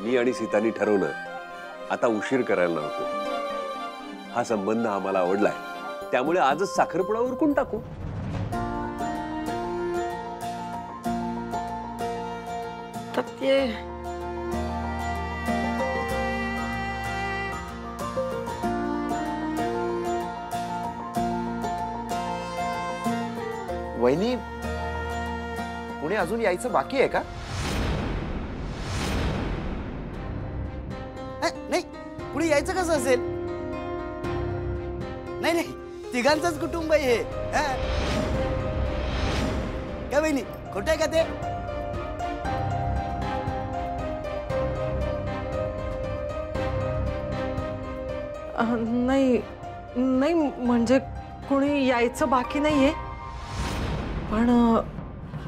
मी आणि सीतानी ठरवलं आता उशीर करायला नको. हा संबंध आम्हाला आवडलाय, त्यामुळे आजच साखरपुडा उरकून टाकू. वहिनी, पुणे अजून यायचं बाकी आहे का? नाही, पुढे यायचं कसं असेल? नाही नाही, तिघांचंच कुटुंब आहे हे. काय बहिणी, खोटं आहे का ते? नाही नाही, म्हणजे कोणी यायचं बाकी नाहीये, पण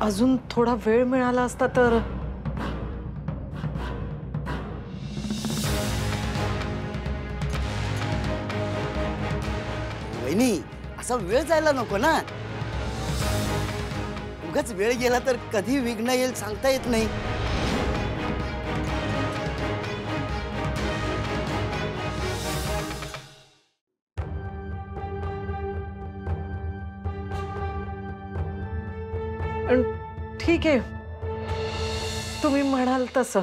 अजून थोडा वेळ मिळाला असता तर. वहिनी, असा वेळ जायला नको ना. उगाच वेळ गेला तर कधी विघ्न येईल सांगता येत नाही. ठीक आहे, तुम्ही म्हणाल तसं.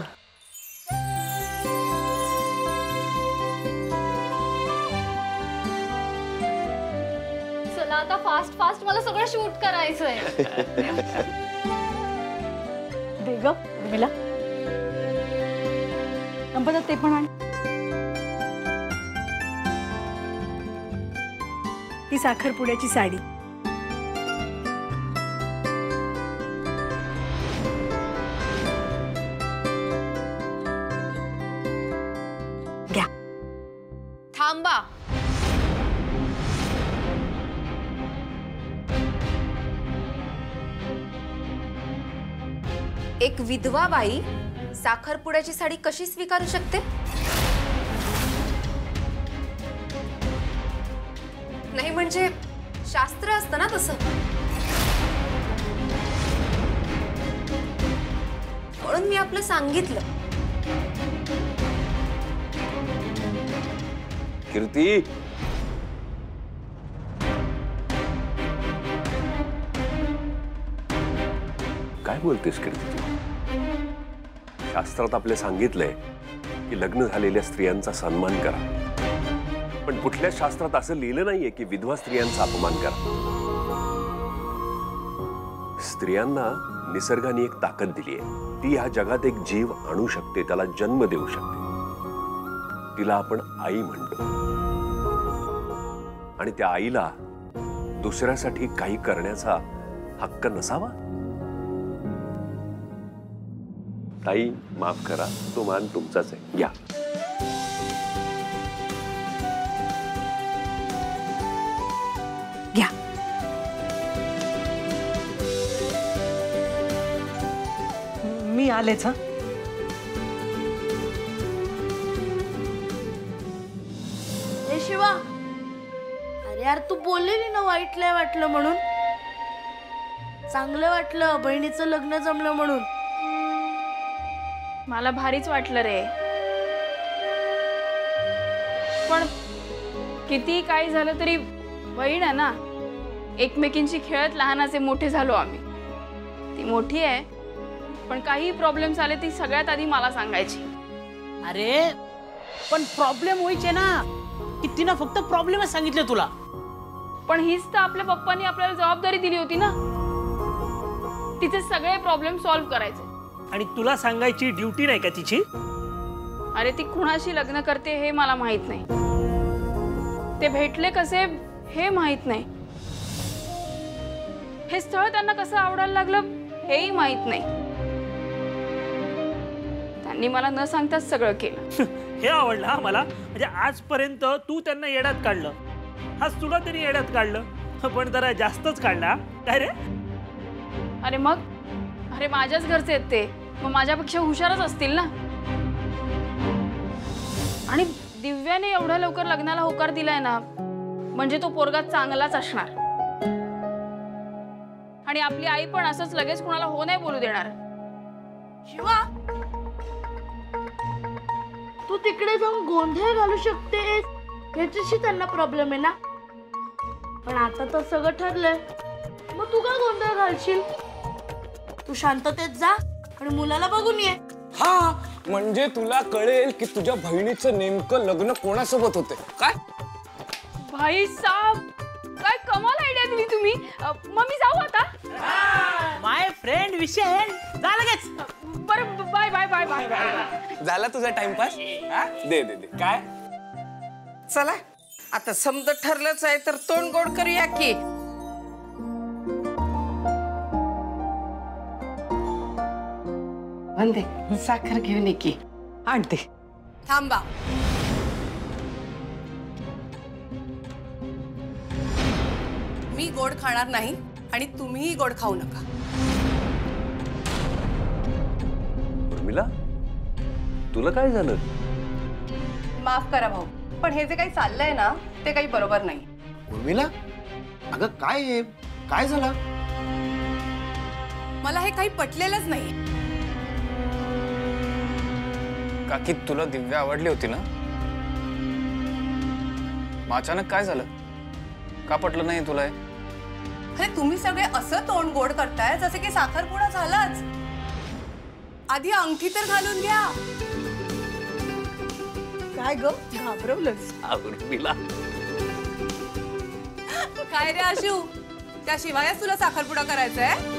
चला आता फास्ट फास्ट मला सगळं शूट करायचंय. दे ग उर्मिला, संपदा ते पण आण. ती साखरपुड्याची साडी. थांबा. एक विधवा बाई साखरपुड्याची साडी कशी स्वीकारू शकते? नाही म्हणजे शास्त्र असतं ना तसं. म्हणून मी आपलं सांगितलं. कीर्ती, काय बोलतेस कीर्ती तू? शास्त्रात आपले सांगितलंय की लग्न झालेल्या स्त्रियांचा सन्मान करा, पण कुठल्या शास्त्रात असं लिहिलं नाहीये की विधवा स्त्रियांचा अपमान करा. स्त्रियांना निसर्गाने एक ताकद दिली आहे. ती ह्या जगात एक जीव आणू शकते, त्याला जन्म देऊ शकते. तिला आपण आई म्हणतो, आणि त्या आईला दुसऱ्यासाठी काही करण्याचा हक्क नसावा? ताई, माफ करा, तो मान तुमचाच आहे. या. घ्या. मी आलेच. शिवा, अरे यार, तू बोललेली ना वाईट लय वाटलं म्हणून. चांगलं वाटलं बहिणीचं लग्न जमलं म्हणून. मला भारीच वाटलं रे, पण किती काही झालं तरी बहीण आहे ना. एकमेकींशी खेळत लहानाचे मोठे झालो आम्ही. ती मोठी आहे, पण काही प्रॉब्लेम्स आले ती सगळ्यात आधी मला सांगायची. अरे पण प्रॉब्लेम व्हायचे ना, की तिनं फक्त प्रॉब्लेमच सांगितले तुला. पण हीच तर आपल्या पप्पांनी आपल्याला जबाबदारी दिली होती ना, तिचे सगळे प्रॉब्लेम सॉल्व्ह करायचे. आणि तुला सांगायची ड्युटी नाही का तिची? अरे ती कुणाशी लग्न करते हे मला माहित नाही, ते भेटले कसे हे माहित नाही, हे स्थळ त्यांना कसं आवडायला लागलं हेही माहित नाही. त्यांनी मला न सांगताच सगळं केलं. हे आवडलं हा मला. म्हणजे आजपर्यंत तू त्यांना येड्यात काढलं, आज तुला तरी येड्यात काढलं, पण जरा जास्तच काढला. काय रे? अरे मग, अरे माझ्याच घरचे आहेत ते, मग माझ्यापेक्षा हुशारच असतील ना. आणि दिव्याने एवढ्या लवकर लग्नाला होकार दिलाय ना, म्हणजे तो पोरगा चांगलाच असणार. आणि आपली आई पण असंच लगेच कुणाला हो नाही बोलू देणार. शिवा, तू तिकडे जाऊन गोंधळ घालू शकतेस याच्याशी त्यांना प्रॉब्लेम आहे ना. पण आता तर सगळं ठरलंय, मग तू का गोंधळ घालशील? तू शांततेत जा आणि मुलाला बघून ये. हा, म्हणजे तुला कळेल की तुझ्या बहिणीचं नेमकं लग्न कोणासोबत होते काय. भाई साहब, काय कमाल आयडिया दिली तुम्ही. मग मी जाऊ आता. माय फ्रेंड विशाल, जा लगेच. बरं, bye bye bye bye bye. झाला तुझा टाइमपास. दे दे दे. काय चला आता समजा ठरलंच आहे तर तोंड गोड करूया की. वंदे, साखर घेऊन ये की. आणते. थांबा. मी गोड खाणार नाही आणि तुम्हीही गोड खाऊ नका. उर्मिला, तुला काय झालं? माफ करा भाऊ, पण हे जे काही चाललंय ना ते काही बरोबर नाही. उर्मिला, अगं काय आहे? काय झालं? मला हे काही पटलेलंच नाही. काकी, तुला दिव्या आवडली होती ना? मग अचानक काय झालं? का पटलं नाही तुला? अरे तुम्ही सगळे असं तोंड गोड करताय जसे की साखरपुडा झालाच. आधी अंगठी तर घालून घ्या. काय ग, घाबरवलंच. उर्मिला, काय रे आशू, त्याशिवायच तुला साखरपुडा करायचा आहे?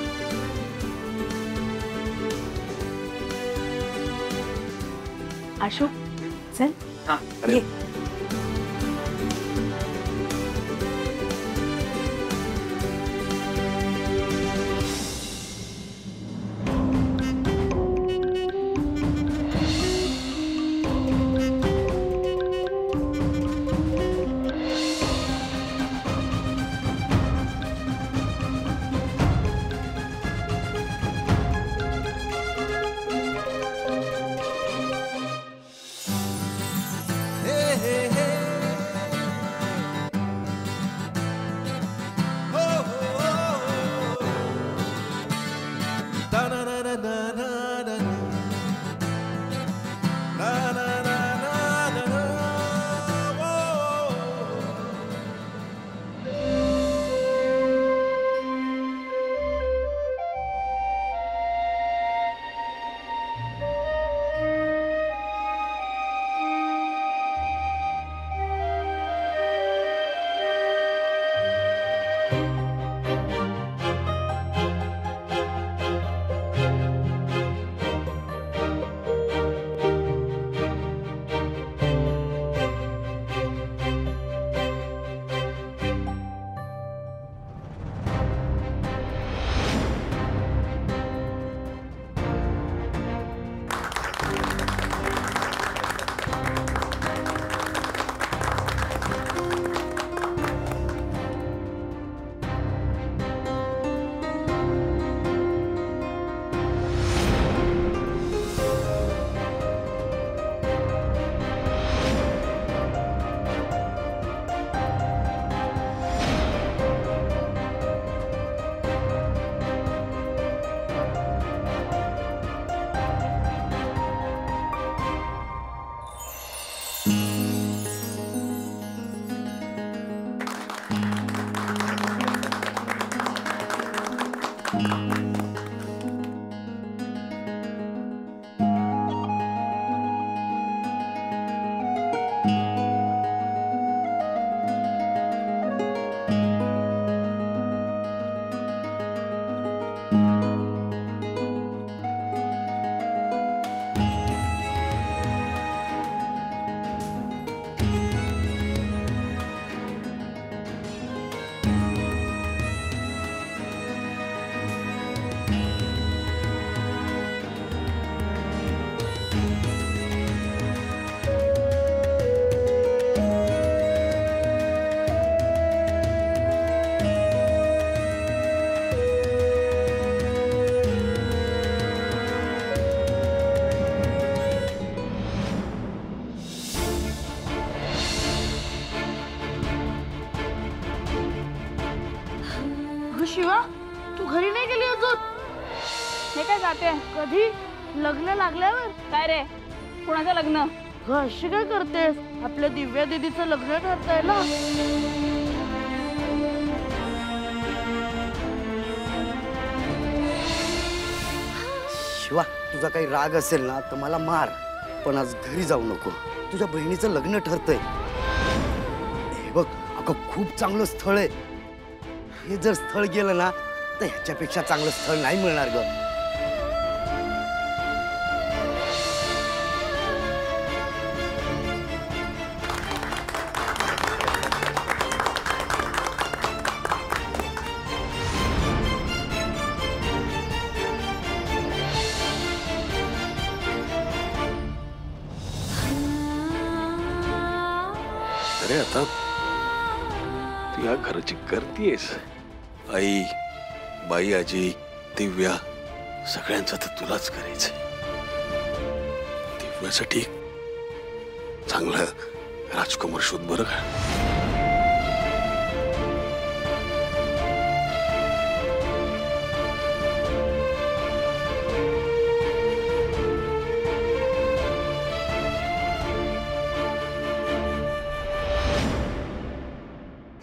आशू चल. अरे शिवा, तू घरी नाही गेली अजून? हे काय जाते? कधी? लग्न लागल्यावर? काय रे, कुणाचं लग्न? अगं अशी काय करतेस? आपल्या दिव्या दीदीचं लग्न ठरतंय ना. शिवा, तुझा काही राग असेल ना तर मला मार, पण आज घरी जाऊ नको. तुझ्या बहिणीचं लग्न ठरतंय. हे बघ अगं, खूप चांगलं स्थळ आहे. हे जर स्थळ गेलं ना तर ह्याच्यापेक्षा चांगलं स्थळ नाही मिळणार ग. अरे आता तू या घराची करतीयस. आई, बाई, आजी, दिव्या सगळ्यांचं तर तुलाच करायचंय. दिव्यासाठी चांगलं राजकुमार शोध बरं का.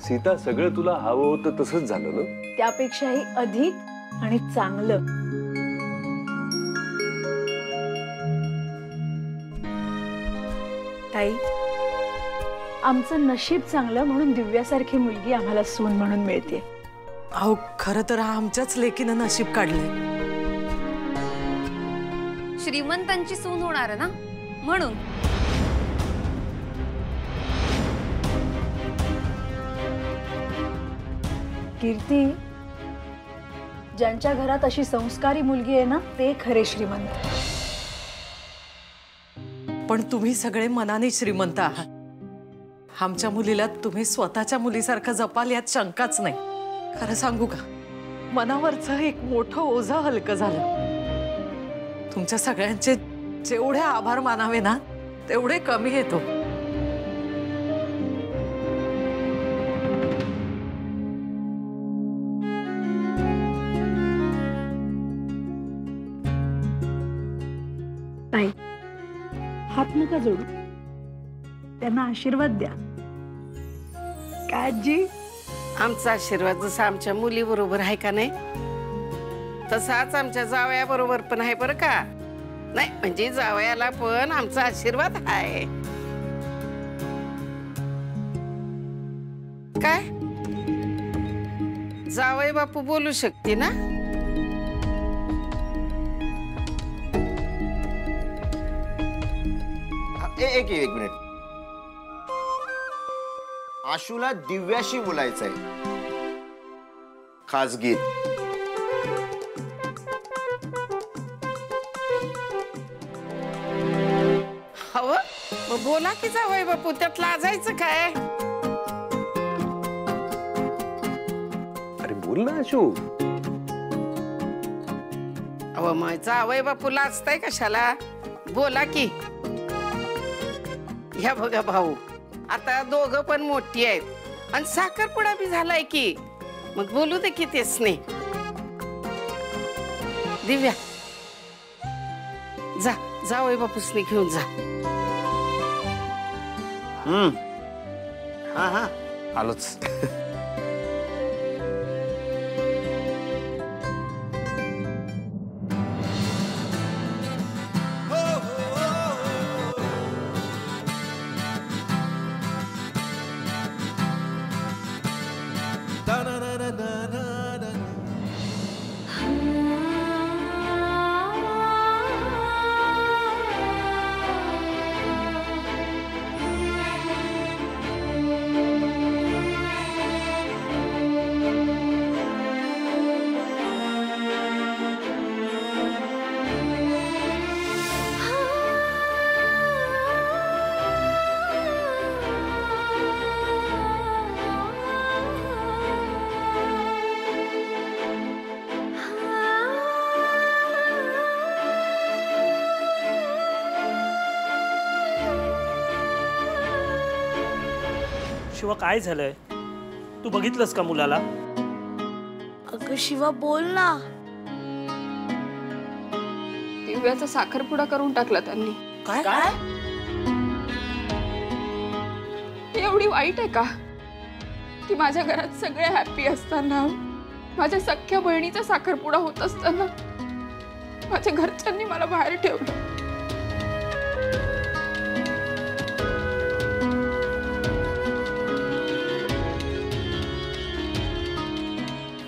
सीता, सगळं तुला हवं होतं तसंच झालं ना. त्यापेक्षाही अधिक आणि चांगलं. ताई, आमचं नशीब चांगलं म्हणून दिव्यासारखी मुलगी आम्हाला सून म्हणून मिळते. अहो, खरं तर आमच्याच लेकीनं नशीब काढलंय. श्रीमंतांची सून होणार आहे ना म्हणून. कीर्ती, ज्यांच्या घरात अशी संस्कारी मुलगी आहे ना ते खरे श्रीमंत. पण तुम्ही सगळे मनाने श्रीमंत आहात. आमच्या मुलीला तुम्ही स्वतःच्या मुलीसारखं जपाल यात शंकाच नाही. खरं सांगू का, मनावरचं एक मोठं ओझं हलकं झालं. तुमच्या सगळ्यांचे जेवढे आभार मानावे ना तेवढे कमी येतो. ताई, हात नका जोडू, त्यांना आशीर्वाद द्या. काय आजी? आमचा आशीर्वाद जसा आमच्या मुली बरोबर आहे का नाही तसाच आमच्या जावया बरोबर पण आहे बरं का. नाही म्हणजे जावयाला पण आमचा आशीर्वाद आहे. काय जावई बापू बोलू शकते ना. एक मिनिट. आशूला दिव्याशी बोलायचंय खासगीत. हवं मग बोला की जावई बापू, त्यात लाजायचं काय. अरे बोल ना आशू. अहो मग जावई बापू लाजताय कशाला, बोला की. ह्या बघा भाऊ, आता दोघं पण मोठी आहेत आणि साखरपुडा बी झालाय की, मग बोलू दे की तेच नाही. दिव्या जा, जावई बापूसने घेऊन जा. हा हा, आलोच. शिवा, काय झालंय? तू बघितलंस का मुलाला? अगं शिवा, बोल ना. दिव्याचा साखरपुडा करून टाकला त्यांनी. काय एवढी वाईट आहे का की माझ्या घरात सगळे हॅपी असताना, माझ्या सख्ख्या बहिणीचा साखरपुडा होत असताना माझ्या घरच्यांनी मला बाहेर ठेवलं?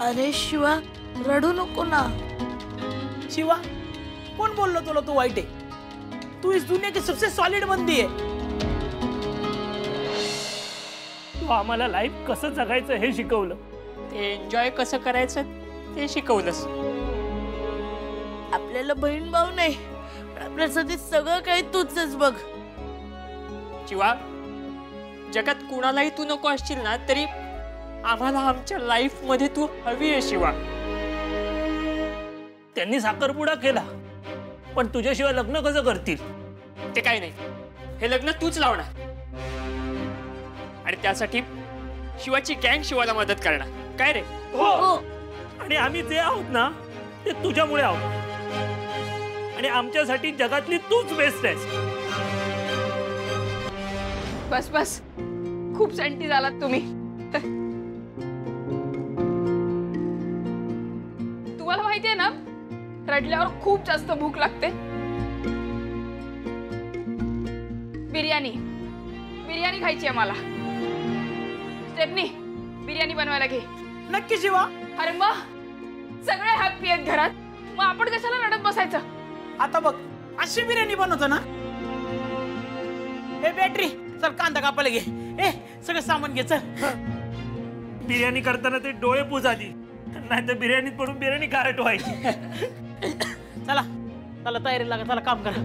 अरे शिवा, रडू नको ना. शिवा, कौन बोल तुला तू वाईट आहे? तू इस दुनिया की सबसे सॉलिड बंदी आहे. तू आम्हाला लाईफ कसं जगायचं हे शिकवलं, ते एन्जॉय कसं करायचं ते शिकवलंस. आपल्याला बहीण भाऊ नाही, पण आपल्यासाठी सगळं काही तूच आहेस बघ. शिवा, जगात कुणालाही तू नको असशील ना, तरी आम्हाला आमच्या लाईफ मध्ये तू हवी आहे शिवा. त्यांनी साखरपुडा केला, पण तुझ्याशिवाय लग्न कसं करतील? ते काही नाही, हे लग्न तूच लावणार आणि त्यासाठी शिवाची गँग शिवाला मदत करणार. काय रे? हो. आणि आम्ही जे आहोत ना ते तुझ्यामुळे आहोत, आणि आमच्यासाठी जगातली तूच बेस्ट आहेस. बस बस, खूप सँटी झालात तुम्ही. तुम्हाला माहिती आहे ना, रडल्यावर खूप जास्त भूक लागते. बिर्याणी बिर्याणी खायची आहे मला. स्टेफनी, बिर्याणी बनवायला घे. नक्की शिवा. अरे मग सगळे हॅपी आहेत घरात, मग आपण कशाला रडत बसायचं? आता बघ, अशी बिर्याणी बनवतो ना. ए बॅटरी, चल कांदा कापायला घे. ए सगळं सामान घे चल. बिर्याणी करताना ते डोळे पुस आधी, नाही तर बिर्याणीत पडून बिर्याणी खारट व्हायची. चला चला, तयारी लागा, चला काम करा.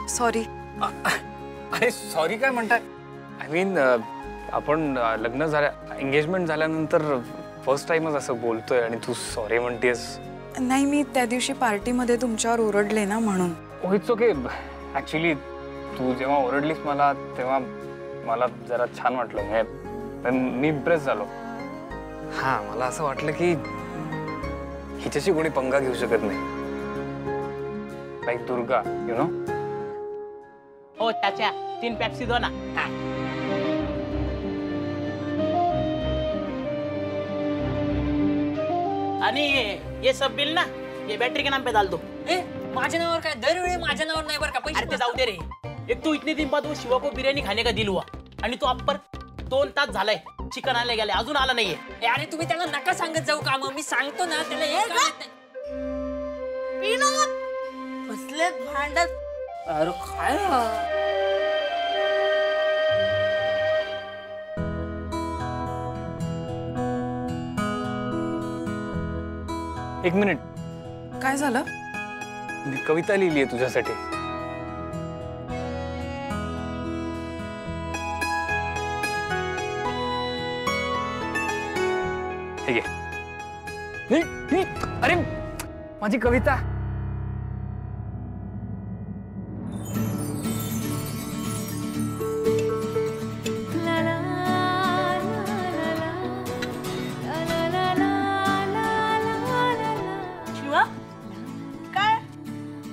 सॉरी. अरे सॉरी काय म्हणताय? आय मीन आपण लग्न झाल्या, एंगेजमेंट झाल्यानंतर फर्स्ट टाइमच असं बोलतोय आणि तू सॉरी म्हणतेस. नाही, मी त्या दिवशी पार्टीमध्ये तुमच्यावर ओरडले ना म्हणून. Oh it's okay. ऍक्च्युली तू जेव्हा ओरडलीस मला, तेव्हा मला जरा छान वाटलं. मी इम्प्रेस झालो. हा, मला असं वाटलं की हिच्याशी कोणी पंगा घेऊ शकत नाही. Like Durga, you know. ओ चाचा, 3 पेप्सी दो ना. आणि ये सब बिल ना, ये बैटरी के नाम पे डाल दो. ए माझ्या नावावर काय? दरवेळी माझ्या नावावर नाही बरं का पैसे. अरे ते जाऊ दे रे. एक तो इतने दिन बाद वो शिवा को बिर्याणी खाने का दिल हुआ, आणि तो अब पर 2 तास झालाय चिकन आणायला गेले, अजून आला नाहीये. अरे तुम्ही त्याला नका सांगत जाऊ का, मग मी सांगतो ना त्याला. बसलेत भांडत. अरे काय? एक मिनिट. काय झालं? मी कविता लिहिली आहे तुझ्यासाठी. हे घे. अरे माझी कविता.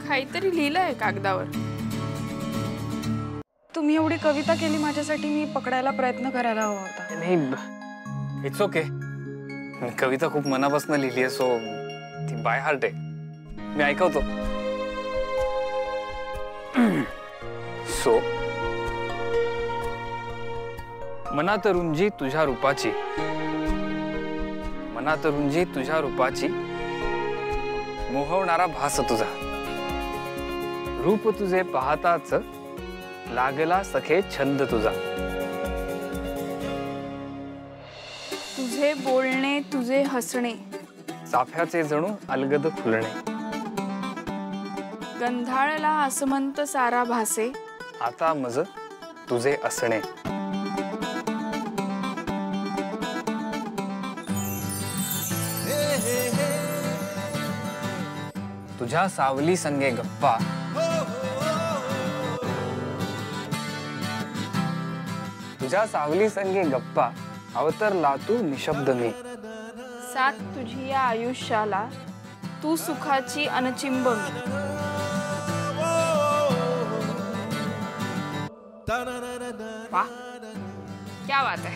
काहीतरी लिहिलंय कागदावर. तुम्ही एवढी कविता केली माझ्यासाठी, मी पकडायला प्रयत्न करायला हवा होता. नाही, इट्स ओके. मी कविता खूप मनापासून लिहिली आहे, सो ती बाय हार्ट आहे. मी ऐकवतो. सो मनात रुंजी तुझ्या रूपाची, मनात रुंजी तुझ्या रूपाची, मोहवणारा भास तुझा, रूप तुझे पाहताच लागला सखे छंद तुझा. तुझे बोलणे तुझे हसणे, चाफ्याचे जणू अलगद फुलणे, गंधाळला आसमंत सारा भासे, आता मज तुझे असणे. तुझ्या सावली संगे गप्पा, तुझ्या सावली संगे गप्पा, अवतरला तू निशब्द मी. साथ तुझी या आयुष्याला, तू सुखाची अनचिंब मी. वाह, क्या बात है.